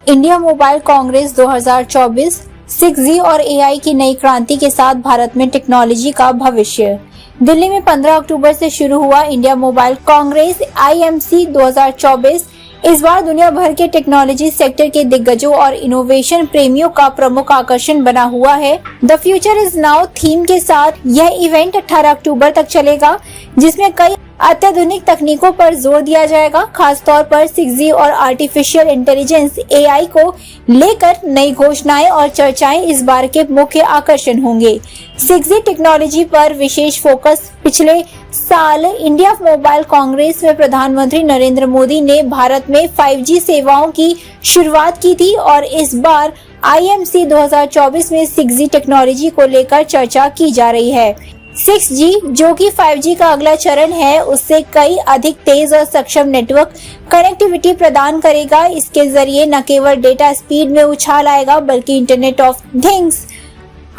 India mobile Congress 2024 6G और AI की नई क्रांति के साथ भारत में टेक्नोलॉजी का भविष्य। दिल्ली में 15 अक्टूबर से शुरू हुआ इंडिया मोबाइल कांग्रेस IMC 2024 इस बार दुनिया भर के टेक्नोलॉजी सेक्टर के दिग्गजों और इनोवेशन प्रेमियों का प्रमुख आकर्षण बना हुआ है। The future is now theme के साथ यह इवेंट 18 अक्टूबर तक चलेगा, जिसमें कई अत्याधुनिक तकनीकों पर जोर दिया जाएगा। खासतौर पर 6G और आर्टिफिशियल इंटेलिजेंस AI को लेकर नई घोषणाएं और चर्चाएं इस बार के मुख्य आकर्षण होंगे। 6G टेक्नोलॉजी पर विशेष फोकस। पिछले साल इंडिया मोबाइल कांग्रेस में प्रधानमंत्री नरेंद्र मोदी ने भारत में 5G सेवाओं की शुरुआत की थी और इस बार IMC 2024 में 6G टेक्नोलॉजी को लेकर चर्चा की जा रही है। 6G जो कि 5G का अगला चरण है, उससे कई अधिक तेज और सक्षम नेटवर्क कनेक्टिविटी प्रदान करेगा। इसके जरिए न केवल डेटा स्पीड में उछाल आएगा, बल्कि internet of things,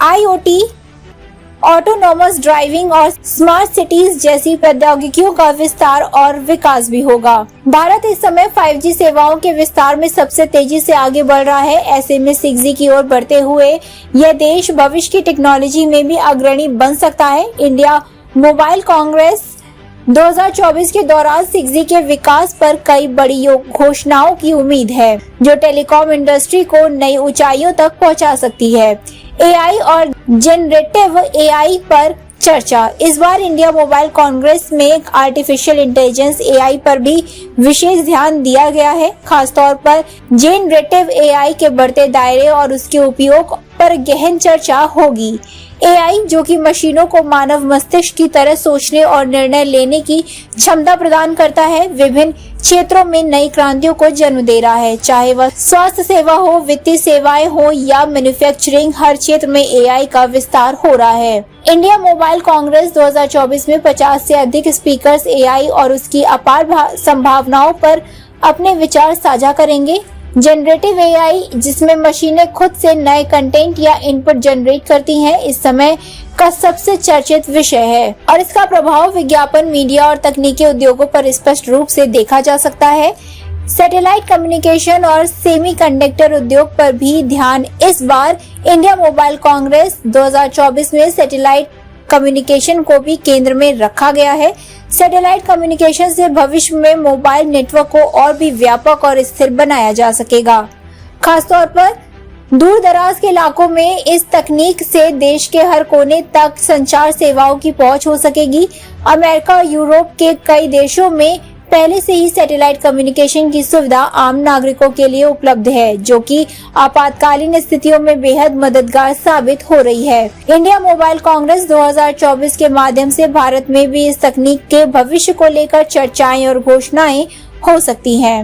IoT, autonomous driving और स्मार्ट सिटीज जैसी प्रौद्योगिकियों का विस्तार और विकास भी होगा। भारत इस समय 5G सेवाओं के विस्तार में सबसे तेजी से आगे बढ़ रहा है। ऐसे में 6G की ओर बढ़ते हुए यह देश भविष्य की टेक्नोलॉजी में भी अग्रणी बन सकता है। इंडिया मोबाइल कांग्रेस 2024 के दौरान 6G के विकास पर कई बड़ी घोषणाओं की उम्मीद है, जो टेलीकॉम इंडस्ट्री को नई ऊंचाइयों तक पहुंचा सकती है। AI और जनरेटिव AI पर चर्चा। इस बार इंडिया मोबाइल कांग्रेस में आर्टिफिशियल इंटेलिजेंस AI पर भी विशेष ध्यान दिया गया है। खासतौर पर जनरेटिव AI के बढ़ते दायरे और उसके उपयोग पर गहन चर्चा होगी। AI जो कि मशीनों को मानव मस्तिष्क की तरह सोचने और निर्णय लेने की क्षमता प्रदान करता है, विभिन्न क्षेत्रों में नई क्रांतियों को जन्म दे रहा है। चाहे वह स्वास्थ्य सेवा हो, वित्तीय सेवाएं हो या मैन्युफैक्चरिंग, हर क्षेत्र में AI का विस्तार हो रहा है। इंडिया मोबाइल कांग्रेस 2024 में 50 से अधिक स्पीकर्स AI और उसकी अपार संभावनाओं पर अपने विचार साझा करेंगे। जनरेटिव AI जिसमें मशीनें खुद से नए कंटेंट या इनपुट जनरेट करती हैं, इस समय का सबसे चर्चित विषय है और इसका प्रभाव विज्ञापन, मीडिया और तकनीकी उद्योगों पर स्पष्ट रूप से देखा जा सकता है। सैटेलाइट कम्युनिकेशन और सेमीकंडक्टर उद्योग पर भी ध्यान। इस बार इंडिया मोबाइल कांग्रेस 2024 में सैटेलाइट कम्युनिकेशन को भी केंद्र में रखा गया है। सैटेलाइट कम्युनिकेशन से भविष्य में मोबाइल नेटवर्क को और भी व्यापक और स्थिर बनाया जा सकेगा। खासतौर पर दूर दराज के इलाकों में इस तकनीक से देश के हर कोने तक संचार सेवाओं की पहुंच हो सकेगी। अमेरिका और यूरोप के कई देशों में पहले से ही सैटेलाइट कम्युनिकेशन की सुविधा आम नागरिकों के लिए उपलब्ध है, जो कि आपातकालीन स्थितियों में बेहद मददगार साबित हो रही है। इंडिया मोबाइल कांग्रेस 2024 के माध्यम से भारत में भी इस तकनीक के भविष्य को लेकर चर्चाएं और घोषणाएं हो सकती हैं।